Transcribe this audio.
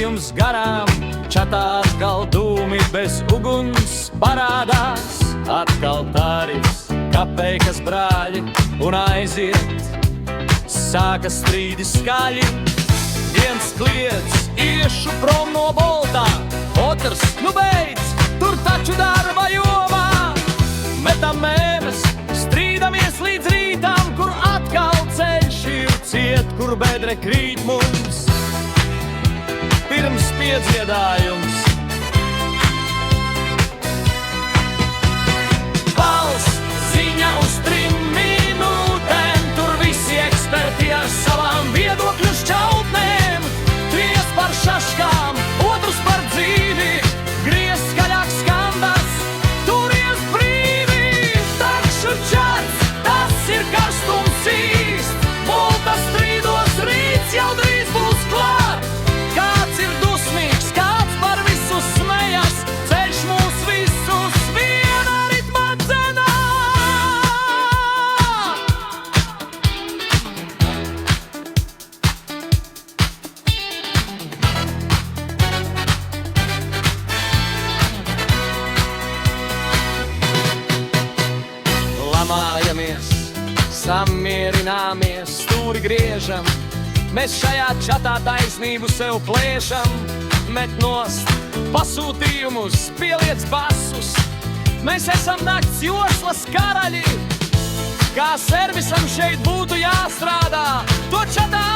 pasūtījums garām, čatā atkal dūmi bez uguns parādās. Atkal tarifs, kapeikas brāļi un aiziet, sāka strīdi skaļi. Viens kliedz, iešu prom no boltā, otrs, nu beidz, tur taču darba jomā. Metam mēmes, strīdamies līdz rītām, kur atkal ceļš ir ciet, kur bedre krīt mums. Pirms piedziedājums. Valsts ziņa uz 3 minūtēm, tur visi eksperti ar savām viedokļu šķautnēm. Viens par šaškām, otrs par dzīvi, griez skaļāk skandas, turies brīvi. Takšu čats, tas ir karstums īst, bolta strīdos rīts jau drīz būs klāt. Kāds ir dusmīgs, kāds par visu smejas, ceļš mūs visus viena ritmā dzenā. Lamājamies, samierināmies, stūri griežam. Mēs šajā čatā taisnību sev plēšam. Met nost pasūtījumus, pieliec basus. Mēs esam nakts joslas karaļi. Kā servisam šeit būtu jāstrādā, to čatā